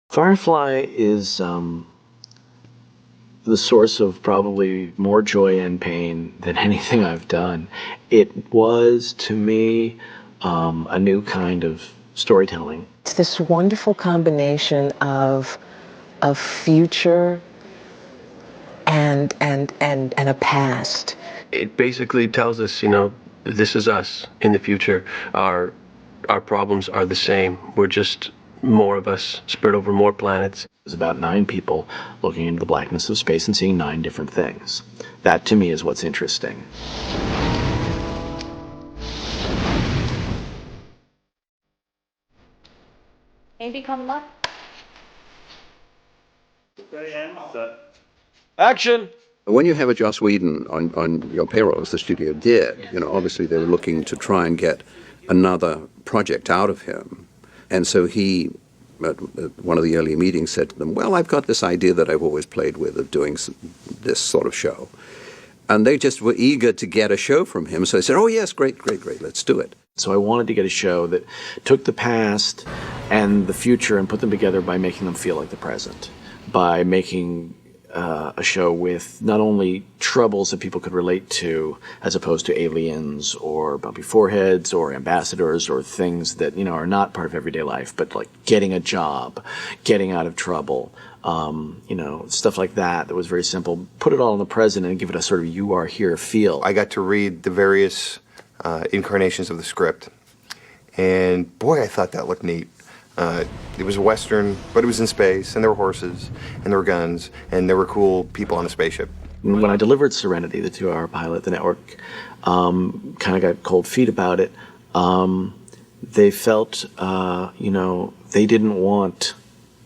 Firefly is the source of probably more joy and pain than anything I've done. It was, to me, a new kind of storytelling. It's this wonderful combination of future and a past. It basically tells us, this is us in the future. Our problems are the same. We're just more of us spread over more planets. It's about 9 people looking into the blackness of space and seeing 9 different things. That, to me, is what's interesting. Maybe come up. Action! When you have a Joss Whedon on your payroll, as the studio did, obviously they were looking to try and get another project out of him. And so he, at one of the early meetings, said to them, well, I've got this idea that I've always played with of doing this sort of show. And they just were eager to get a show from him. So they said, oh, yes, great, let's do it. So I wanted to get a show that took the past and the future and put them together by making them feel like the present, by making a show with not only troubles that people could relate to, as opposed to aliens or bumpy foreheads or ambassadors or things that are not part of everyday life, but like getting a job, getting out of trouble, stuff like that was very simple. Put it all in the present and give it a sort of you are here feel. I got to read the various incarnations of the script, and boy, I thought that looked neat. It was a Western, but it was in space, and there were horses, and there were guns, and there were cool people on a spaceship. When I delivered Serenity, the 2-hour pilot, the network kind of got cold feet about it. They felt, they didn't want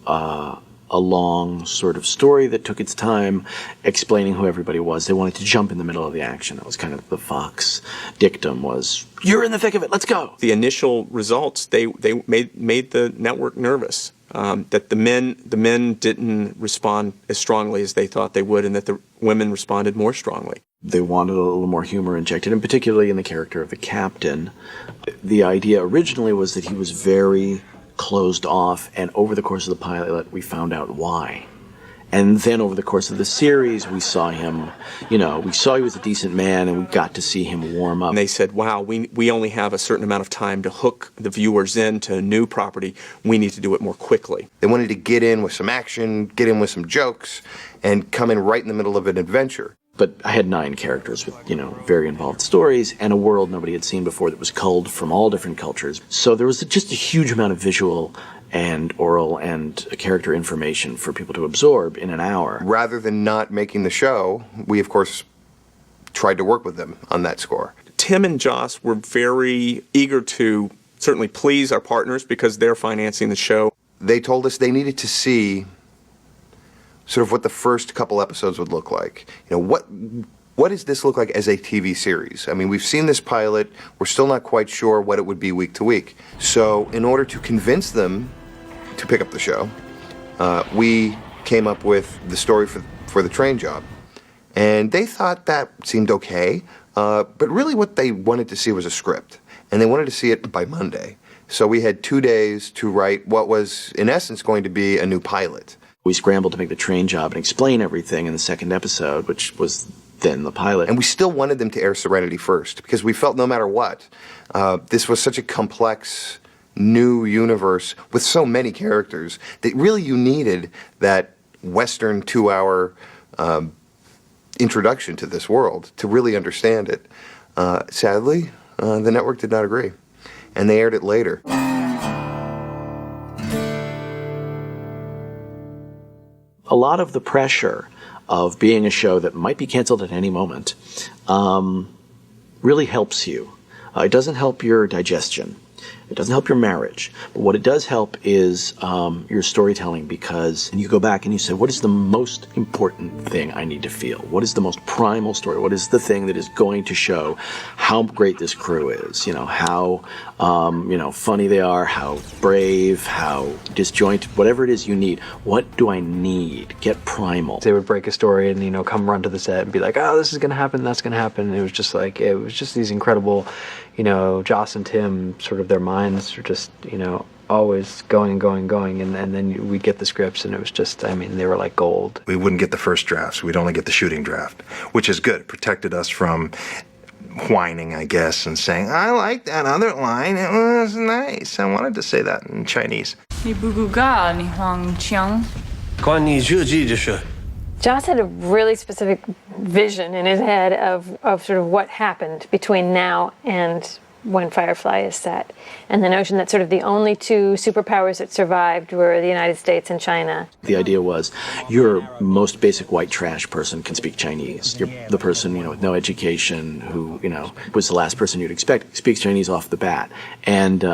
a long sort of story that took its time explaining who everybody was. They wanted to jump in the middle of the action. That was kind of the Fox dictum was, you're in the thick of it, let's go. The initial results, they made the network nervous, that the men didn't respond as strongly as they thought they would, and that the women responded more strongly. They wanted a little more humor injected, and particularly in the character of the captain. The idea originally was that he was very closed off, and over the course of the pilot we found out why. And then over the course of the series we saw him, we saw he was a decent man, and we got to see him warm up. And they said, wow, we only have a certain amount of time to hook the viewers into a new property. We need to do it more quickly. They wanted to get in with some action, get in with some jokes, and come in right in the middle of an adventure. But I had 9 characters with, very involved stories and a world nobody had seen before that was culled from all different cultures. So there was just a huge amount of visual and oral and character information for people to absorb in an hour. Rather than not making the show, we, of course, tried to work with them on that score. Tim and Joss were very eager to certainly please our partners because they're financing the show. They told us they needed to see sort of what the first couple episodes would look like. What does this look like as a TV series? I mean, we've seen this pilot. We're still not quite sure what it would be week to week. So in order to convince them to pick up the show, we came up with the story for the train job. And they thought that seemed okay, but really what they wanted to see was a script. And they wanted to see it by Monday. So we had 2 days to write what was, in essence, going to be a new pilot. We scrambled to make the train job and explain everything in the second episode, which was then the pilot. And we still wanted them to air Serenity first, because we felt no matter what, this was such a complex, new universe with so many characters that really you needed that Western 2-hour introduction to this world to really understand it. Sadly, the network did not agree, and they aired it later. A lot of the pressure of being a show that might be canceled at any moment really helps you. It doesn't help your digestion. It doesn't help your marriage. But what it does help is your storytelling, because you go back and you say, what is the most important thing I need to feel? What is the most primal story? What is the thing that is going to show how great this crew is? How funny they are, how brave, how disjointed, whatever it is you need. What do I need? Get primal. They would break a story and, come run to the set and be like, oh, this is going to happen, that's going to happen. And it was just these incredible, Joss and Tim, sort of their minds are just, always going, and then we'd get the scripts, and it was just, I mean, they were like gold. We wouldn't get the first drafts. We'd only get the shooting draft, which is good. It protected us from whining, I guess, and saying, I like that other line. It was nice. I wanted to say that in Chinese. Joss had a really specific vision in his head of sort of what happened between now and when Firefly is set. And the notion that sort of the only two superpowers that survived were the United States and China. The idea was your most basic white trash person can speak Chinese. You're the person, with no education who, was the last person you'd expect, speaks Chinese off the bat. And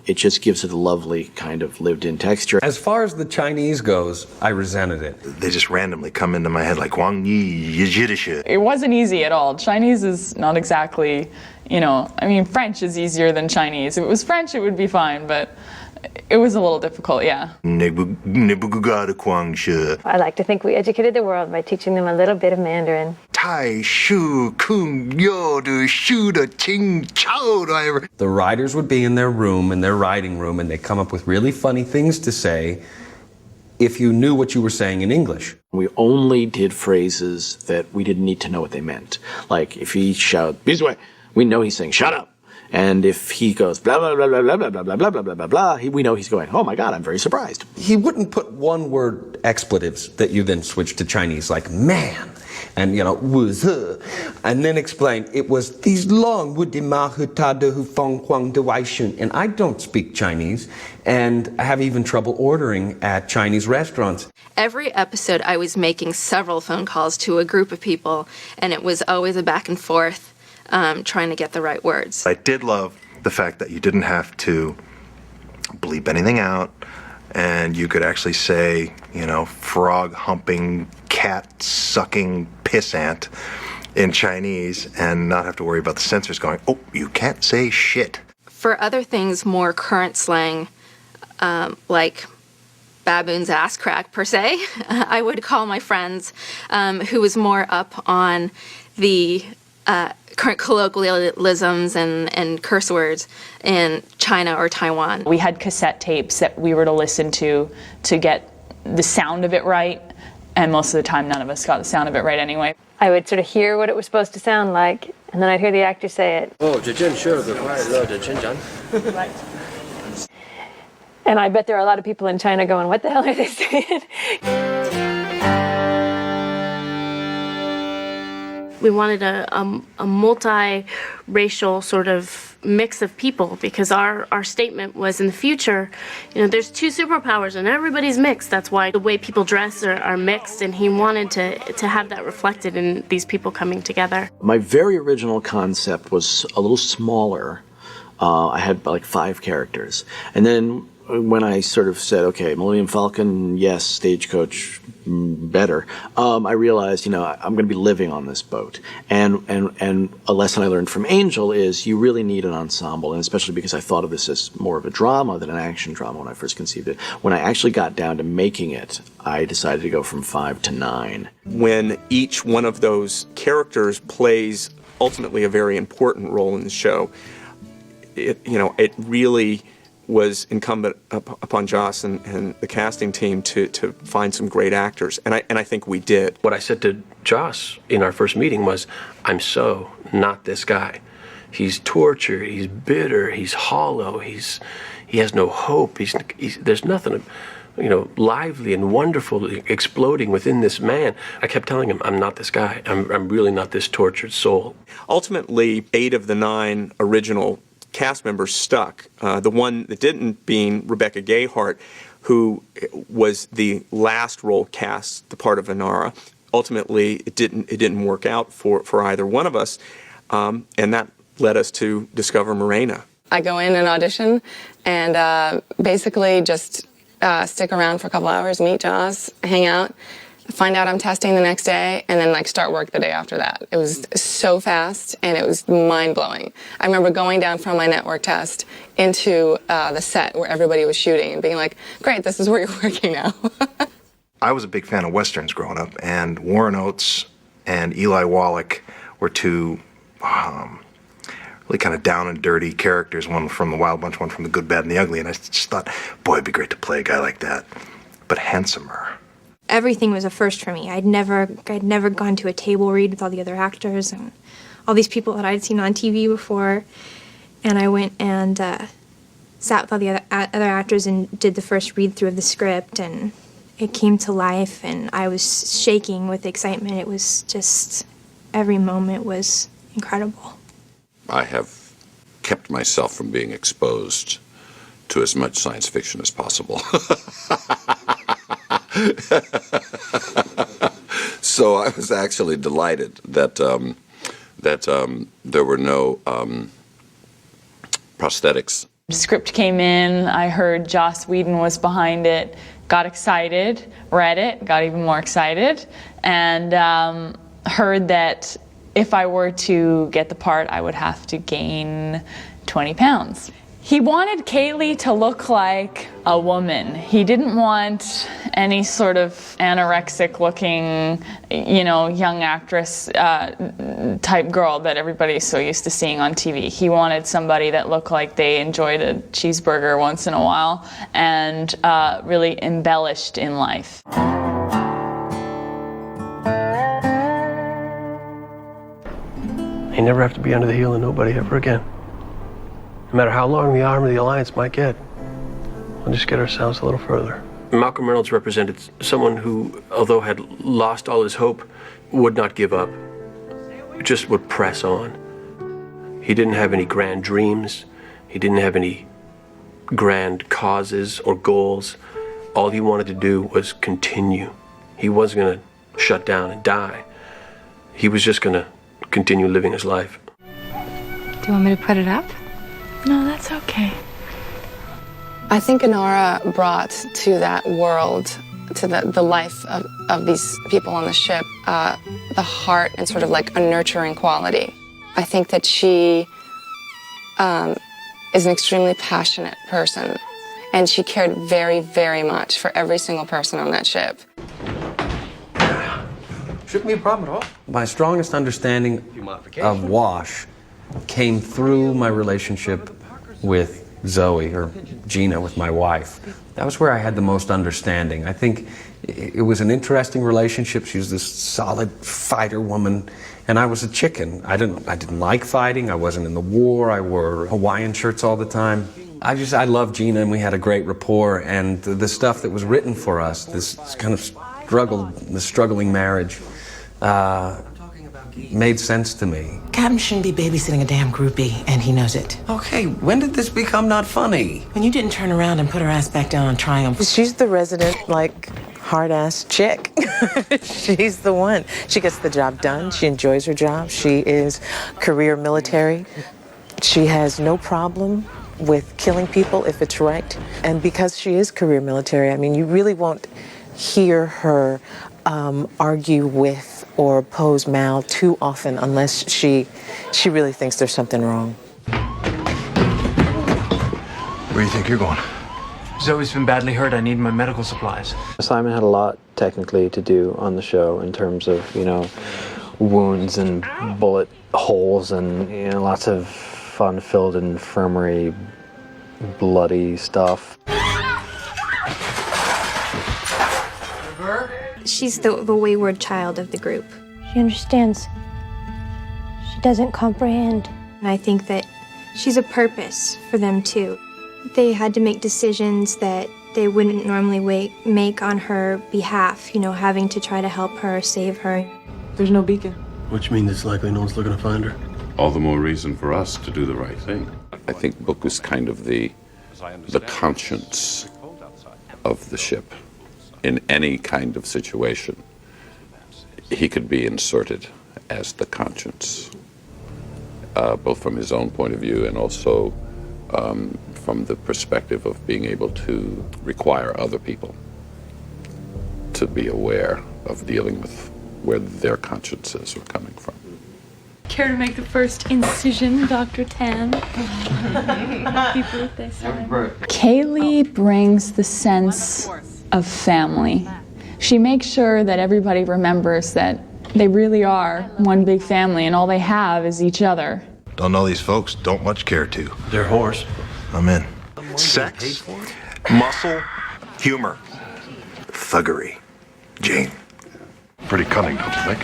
it just gives it a lovely kind of lived-in texture. As far as the Chinese goes, I resented it. They just randomly come into my head like Wang Yi, Yiddish. It wasn't easy at all. Chinese is not exactly, French is easier than Chinese. If it was French, it would be fine, but it was a little difficult, yeah. I like to think we educated the world by teaching them a little bit of Mandarin. The writers would be in their room, in their writing room, and they'd come up with really funny things to say if you knew what you were saying in English. We only did phrases that we didn't need to know what they meant. Like if he shouts, this way, we know he's saying, shut up. And if he goes, blah, blah, blah, blah, blah, blah, blah, blah, blah, blah, blah, blah, we know he's going, oh my God, I'm very surprised. He wouldn't put one-word expletives that you then switch to Chinese, like man, and, was, and then explain, it was these long, and I don't speak Chinese, and I have even trouble ordering at Chinese restaurants. Every episode, I was making several phone calls to a group of people, and it was always a back and forth. Trying to get the right words. I did love the fact that you didn't have to bleep anything out, and you could actually say, frog humping, cat sucking pissant in Chinese and not have to worry about the censors going, oh, you can't say shit. For other things, more current slang, like baboon's ass crack per se, I would call my friends who was more up on the current colloquialisms and curse words in China or Taiwan. We had cassette tapes that we were to listen to get the sound of it right, and most of the time none of us got the sound of it right anyway. I would sort of hear what it was supposed to sound like, and then I'd hear the actor say it. And I bet there are a lot of people in China going, what the hell are they saying? We wanted a multi-racial sort of mix of people because our statement was in the future, there's two superpowers and everybody's mixed. That's why the way people dress are mixed, and he wanted to have that reflected in these people coming together. My very original concept was a little smaller. I had like 5 characters. And then when I sort of said, okay, Millennium Falcon, yes, Stagecoach, better, I realized, I'm going to be living on this boat. And a lesson I learned from Angel is you really need an ensemble, and especially because I thought of this as more of a drama than an action drama when I first conceived it. When I actually got down to making it, I decided to go from 5 to 9. When each one of those characters plays ultimately a very important role in the show, it really was incumbent upon Joss and the casting team to find some great actors, and I think we did. What I said to Joss in our first meeting was, I'm so not this guy. He's tortured, he's bitter, he's hollow, he has no hope, there's nothing lively and wonderful exploding within this man. I kept telling him, I'm not this guy. I'm really not this tortured soul. Ultimately, 8 of the 9 original cast members stuck. The one that didn't being Rebecca Gayheart, who was the last role cast, the part of Inara. Ultimately, it didn't work out for either one of us, and that led us to discover Morena. I go in and audition, and basically just stick around for a couple hours, meet Joss, hang out, find out I'm testing the next day, and then start work the day after that. It was so fast, and it was mind-blowing. I remember going down from my network test into the set where everybody was shooting and being like, great, this is where you're working now. I was a big fan of Westerns growing up, and Warren Oates and Eli Wallach were 2 really kind of down and dirty characters, one from the Wild Bunch, one from the Good, Bad, and the Ugly, and I just thought, boy, it'd be great to play a guy like that, but handsomer. Everything was a first for me. I'd never gone to a table read with all the other actors and all these people that I'd seen on TV before, and I went and sat with all the other actors and did the first read through of the script, and it came to life, and I was shaking with excitement. It was just, every moment was incredible. I have kept myself from being exposed to as much science fiction as possible. So I was actually delighted that there were no prosthetics. The script came in, I heard Joss Whedon was behind it, got excited, read it, got even more excited, and heard that if I were to get the part, I would have to gain 20 pounds. He wanted Kaylee to look like a woman. He didn't want any sort of anorexic looking, young actress type girl that everybody's so used to seeing on TV. He wanted somebody that looked like they enjoyed a cheeseburger once in a while and really embellished in life. You never have to be under the heel of nobody ever again. No matter how long the arm of the alliance might get, we'll just get ourselves a little further. Malcolm Reynolds represented someone who, although had lost all his hope, would not give up, just would press on. He didn't have any grand dreams. He didn't have any grand causes or goals. All he wanted to do was continue. He wasn't going to shut down and die. He was just going to continue living his life. Do you want me to put it up? No, that's okay. I think Inara brought to that world, to the life of these people on the ship, the heart and sort of like a nurturing quality. I think that she is an extremely passionate person, and she cared very, very much for every single person on that ship. Shouldn't be a problem at all. My strongest understanding of Wash came through my relationship with Zoe, or Gina, with my wife. That was where I had the most understanding. I think it was an interesting relationship. She was this solid fighter woman, and I was a chicken. I didn't like fighting. I wasn't in the war. I wore Hawaiian shirts all the time. I loved Gina, and we had a great rapport, and the stuff that was written for us, this kind of struggling marriage, made sense to me. Captain shouldn't be babysitting a damn groupie, and he knows it. Okay, when did this become not funny? When you didn't turn around and put her ass back down on Triumph. She's the resident, hard-ass chick. She's the one. She gets the job done. She enjoys her job. She is career military. She has no problem with killing people if it's right. And because she is career military, I mean, you really won't hear her argue with or oppose Mal too often unless she really thinks there's something wrong. Where do you think you're going? Zoe's been badly hurt. I need my medical supplies. Simon had a lot technically to do on the show in terms of, wounds and bullet holes and, lots of fun-filled infirmary, bloody stuff. She's the wayward child of the group. She understands. She doesn't comprehend. And I think that she's a purpose for them, too. They had to make decisions that they wouldn't normally make on her behalf, having to try to help her, save her. There's no beacon. Which means it's likely no one's looking to find her. All the more reason for us to do the right thing. I think Book was kind of the conscience of the ship. In any kind of situation, he could be inserted as the conscience, both from his own point of view and also from the perspective of being able to require other people to be aware of dealing with where their consciences were coming from. Care to make the first incision, Dr. Tan? Happy birthday, son. Kaylee brings the sense of family. She makes sure that everybody remembers that they really are one big family and all they have is each other. Don't know these folks. Don't much care to. They're whores. I'm in. Sex, muscle, humor, thuggery. Jane. Pretty cunning, don't you think?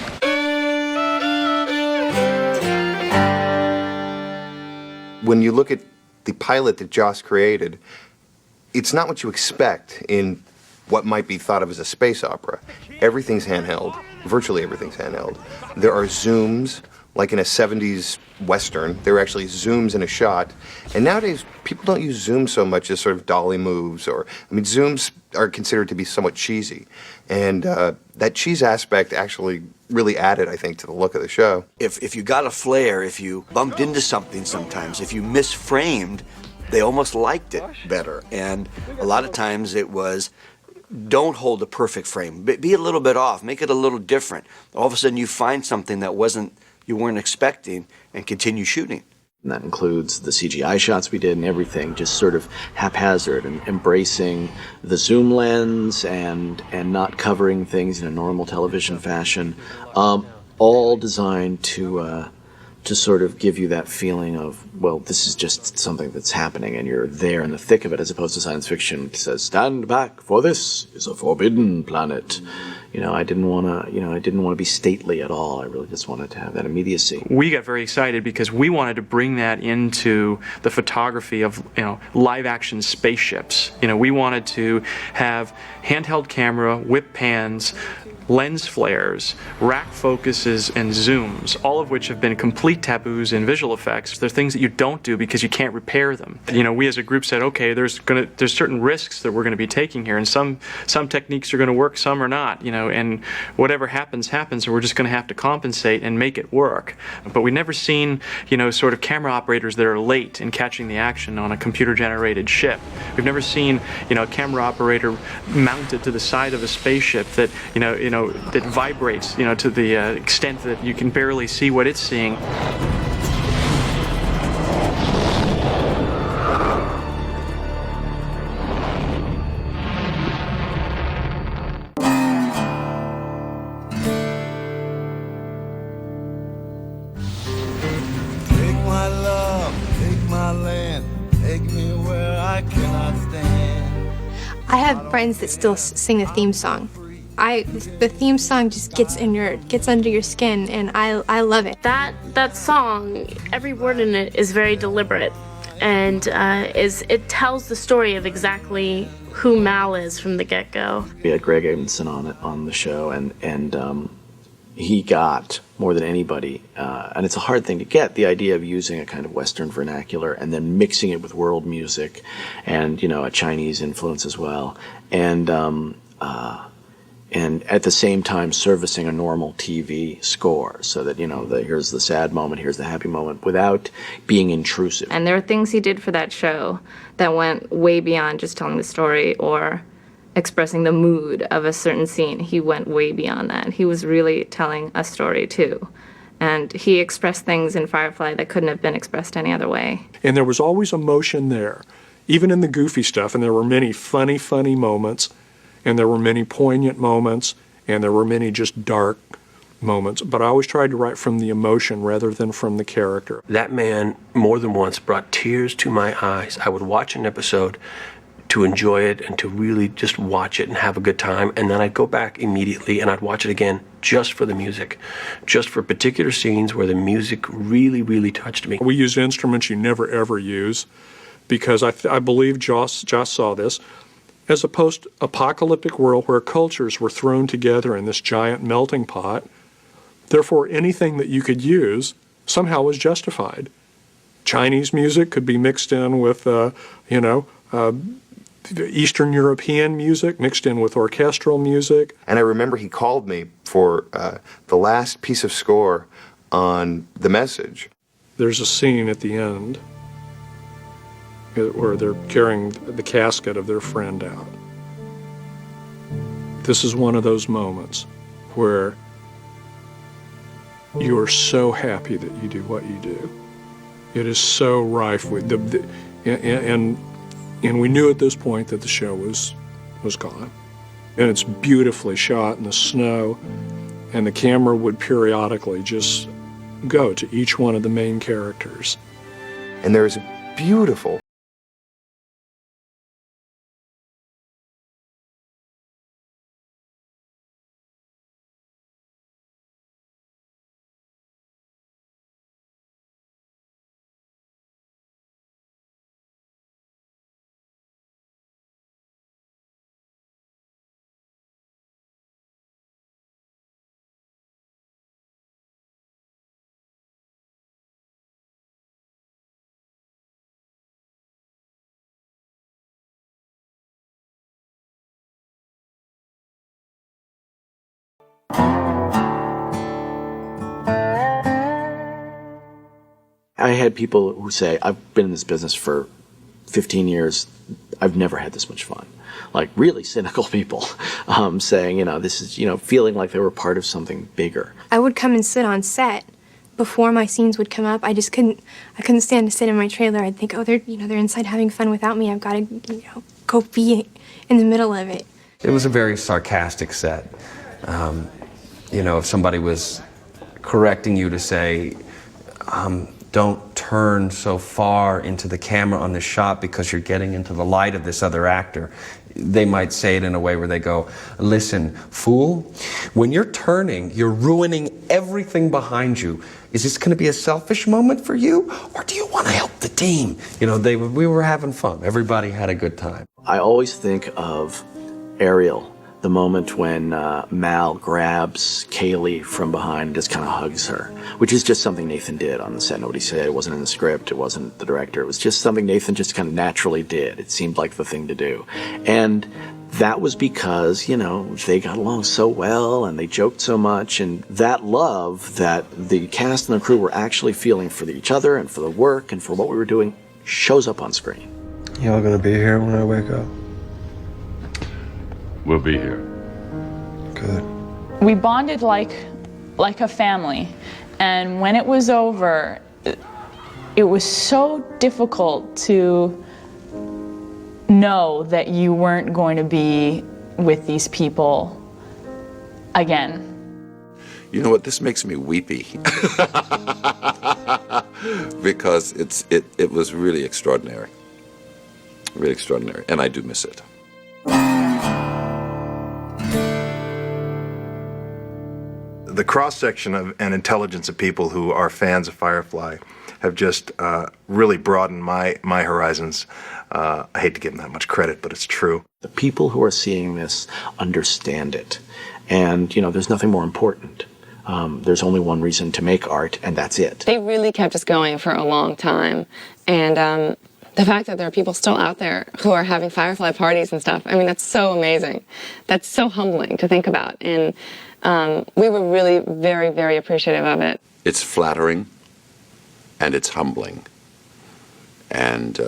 When you look at the pilot that Joss created, it's not what you expect in what might be thought of as a space opera. Everything's handheld. Virtually everything's handheld. There are zooms, like in a 70s Western. There are actually zooms in a shot. And nowadays, people don't use zooms so much as sort of dolly moves or, I mean, zooms are considered to be somewhat cheesy. And that cheese aspect actually really added, I think, to the look of the show. If you got a flare, if you bumped into something sometimes, if you misframed, they almost liked it better. And a lot of times it was, don't hold a perfect frame. Be a little bit off. Make it a little different. All of a sudden you find something that you weren't expecting and continue shooting. And that includes the CGI shots we did and everything, just sort of haphazard and embracing the zoom lens and not covering things in a normal television fashion, all designed to sort of give you that feeling of, well, this is just something that's happening and you're there in the thick of it, as opposed to science fiction that says, stand back, for this is a forbidden planet. I didn't want to be stately at all. I really just wanted to have that immediacy. We got very excited because we wanted to bring that into the photography of, live action spaceships. We wanted to have handheld camera, whip pans, lens flares, rack focuses, and zooms, all of which have been complete taboos in visual effects. They're things that you don't do because you can't repair them. We as a group said, okay, there's certain risks that we're going to be taking here, and some techniques are going to work, some are not, and whatever happens, and we're just going to have to compensate and make it work. But we've never seen, sort of camera operators that are late in catching the action on a computer-generated ship. We've never seen, a camera operator mounted to the side of a spaceship that, that vibrates, to the extent that you can barely see what it's seeing. Take my love, take my land, take me where I cannot stand. I have friends that still sing the theme song. The theme song just gets under your skin, and I love it. That song, every word in it is very deliberate, and it tells the story of exactly who Mal is from the get-go. We had Greg Abramson on the show, and he got more than anybody, and it's a hard thing to get, the idea of using a kind of Western vernacular and then mixing it with world music, and a Chinese influence as well, and at the same time servicing a normal TV score, so that here's the sad moment, here's the happy moment, without being intrusive. And there are things he did for that show that went way beyond just telling the story or expressing the mood of a certain scene. He went way beyond that. He was really telling a story too. And he expressed things in Firefly that couldn't have been expressed any other way. And there was always emotion there, even in the goofy stuff, and there were many funny moments, and there were many poignant moments, and there were many just dark moments. But I always tried to write from the emotion rather than from the character. That man more than once brought tears to my eyes. I would watch an episode to enjoy it and to really just watch it and have a good time, and then I'd go back immediately and I'd watch it again just for the music, just for particular scenes where the music really touched me. We use instruments you never ever use, because I believe Joss saw this as a post-apocalyptic world where cultures were thrown together in this giant melting pot. Therefore, anything that you could use somehow was justified. Chinese music could be mixed in with, Eastern European music mixed in with orchestral music. And I remember he called me for the last piece of score on The Message. There's a scene at the end where they're carrying the casket of their friend out. This is one of those moments where you are so happy that you do what you do. It is so rife with and we knew at this point that the show was gone. And it's beautifully shot in the snow, and the camera would periodically just go to each one of the main characters. And there is a beautiful I had people who say, I've been in this business for 15 years, I've never had this much fun. Like really cynical people saying, this is, feeling like they were part of something bigger. I would come and sit on set before my scenes would come up. I couldn't stand to sit in my trailer. I'd think, oh, they're inside having fun without me. I've got to, go be in the middle of it. It was a very sarcastic set. If somebody was correcting you to say, don't turn so far into the camera on this shot because you're getting into the light of this other actor. They might say it in a way where they go, listen, fool, when you're turning, you're ruining everything behind you. Is this going to be a selfish moment for you, or do you want to help the team? We were having fun. Everybody had a good time. I always think of Ariel, the moment when Mal grabs Kaylee from behind and just kind of hugs her, which is just something Nathan did on the set. Nobody said it wasn't in the script, it wasn't the director. It was just something Nathan just kind of naturally did. It seemed like the thing to do. And that was because, they got along so well and they joked so much, and that love that the cast and the crew were actually feeling for each other and for the work and for what we were doing shows up on screen. Y'all gonna be here when I wake up? We'll be here. Good. We bonded like a family, and when it was over, it was so difficult to know that you weren't going to be with these people again. You know what? This makes me weepy because it was really extraordinary, and I do miss it. The cross-section of and intelligence of people who are fans of Firefly have just really broadened my horizons. I hate to give them that much credit, but it's true. The people who are seeing this understand it. And, there's nothing more important. There's only one reason to make art, and that's it. They really kept us going for a long time. And the fact that there are people still out there who are having Firefly parties and stuff, that's so amazing. That's so humbling to think about. And we were really very, very appreciative of it. It's flattering, and it's humbling, and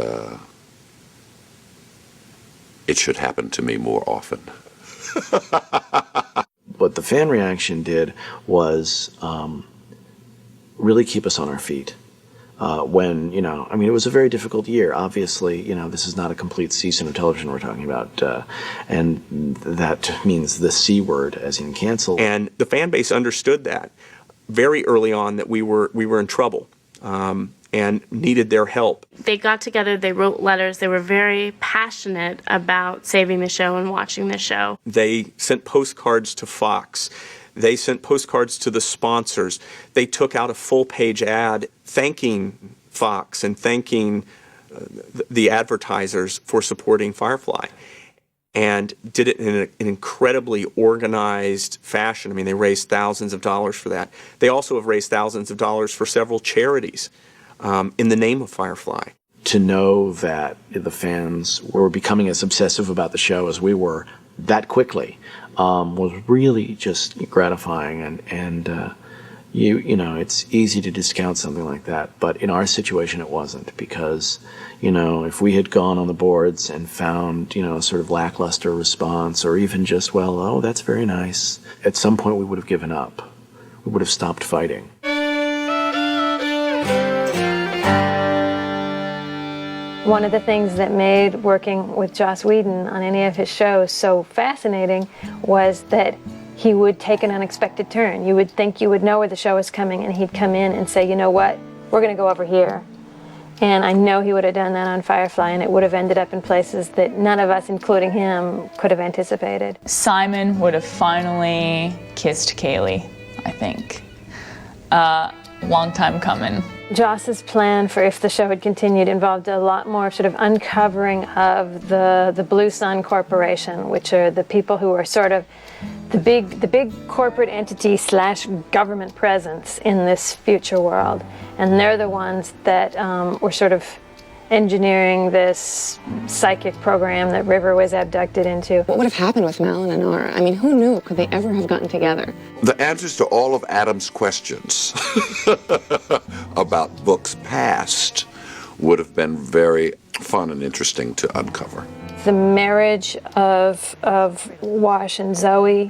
it should happen to me more often. What the fan reaction did was really keep us on our feet. When, it was a very difficult year. Obviously, this is not a complete season of television we're talking about. And that means the C word, as in cancel. And the fan base understood that very early on, that we were in trouble and needed their help. They got together, they wrote letters, they were very passionate about saving the show and watching the show. They sent postcards to Fox. They sent postcards to the sponsors. They took out a full-page ad thanking Fox and thanking the advertisers for supporting Firefly, and did it in an incredibly organized fashion. They raised thousands of dollars for that. They also have raised thousands of dollars for several charities in the name of Firefly. To know that the fans were becoming as obsessive about the show as we were that quickly was really just gratifying, and it's easy to discount something like that, but in our situation it wasn't, because if we had gone on the boards and found a sort of lackluster response, or even just, well, oh, that's very nice, at some point we would have given up. We would have stopped fighting. One of the things that made working with Joss Whedon on any of his shows so fascinating was that he would take an unexpected turn. You would think you would know where the show was coming, and he'd come in and say, you know what, we're going to go over here. And I know he would have done that on Firefly, and it would have ended up in places that none of us, including him, could have anticipated. Simon would have finally kissed Kaylee, I think. Long time coming. Joss's plan for if the show had continued involved a lot more sort of uncovering of the Blue Sun Corporation, which are the people who are sort of the big corporate entity / government presence in this future world. And they're the ones that were sort of engineering this psychic program that River was abducted into. What would have happened with Mal and Inara? I mean, who knew? Could they ever have gotten together? The answers to all of Adam's questions about books past would have been very fun and interesting to uncover. The marriage of Wash and Zoe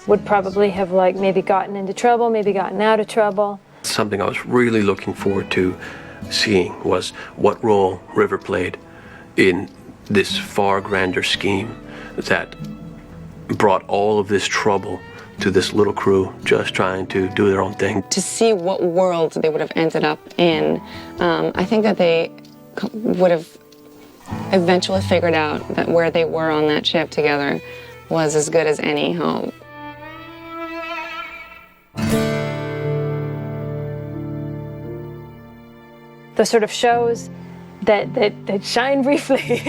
would probably have maybe gotten into trouble, maybe gotten out of trouble. Something I was really looking forward to seeing was what role River played in this far grander scheme that brought all of this trouble to this little crew just trying to do their own thing. To see what world they would have ended up in, I think that they would have eventually figured out that where they were on that ship together was as good as any home. The sort of shows that shine briefly,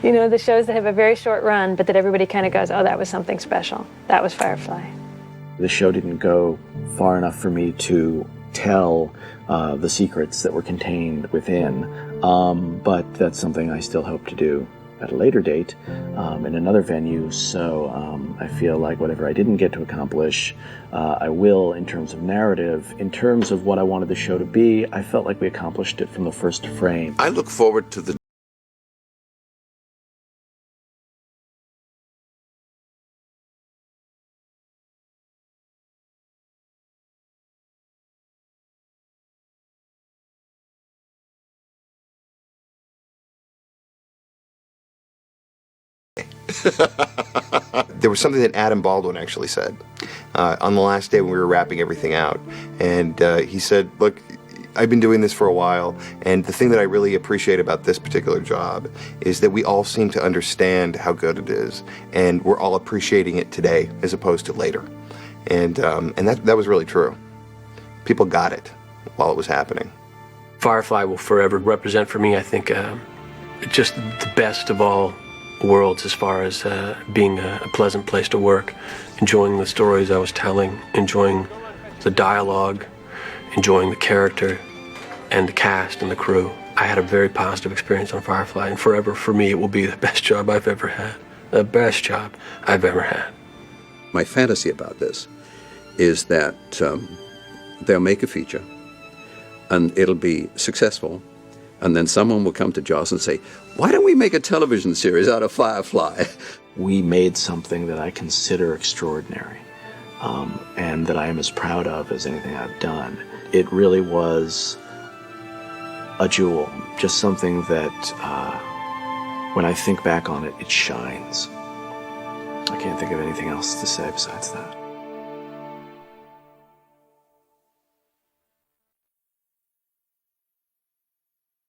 you know, the shows that have a very short run, but that everybody kind of goes, oh, that was something special. That was Firefly. The show didn't go far enough for me to tell the secrets that were contained within, but that's something I still hope to do at a later date in another venue. So I feel like whatever I didn't get to accomplish, I will in terms of narrative. In terms of what I wanted the show to be, I felt like we accomplished it from the first frame. I look forward to the There was something that Adam Baldwin actually said on the last day when we were wrapping everything out. And he said, look, I've been doing this for a while, and the thing that I really appreciate about this particular job is that we all seem to understand how good it is, and we're all appreciating it today as opposed to later. And that was really true. People got it while it was happening. Firefly will forever represent for me, I think, just the best of all worlds as far as being a pleasant place to work, enjoying the stories I was telling, enjoying the dialogue, enjoying the character and the cast and the crew. I had a very positive experience on Firefly, and forever for me it will be the best job I've ever had. The best job I've ever had. My fantasy about this is that they'll make a feature and it'll be successful, and then someone will come to Joss and say, why don't we make a television series out of Firefly? We made something that I consider extraordinary, and that I am as proud of as anything I've done. It really was a jewel, just something that when I think back on it, it shines. I can't think of anything else to say besides that.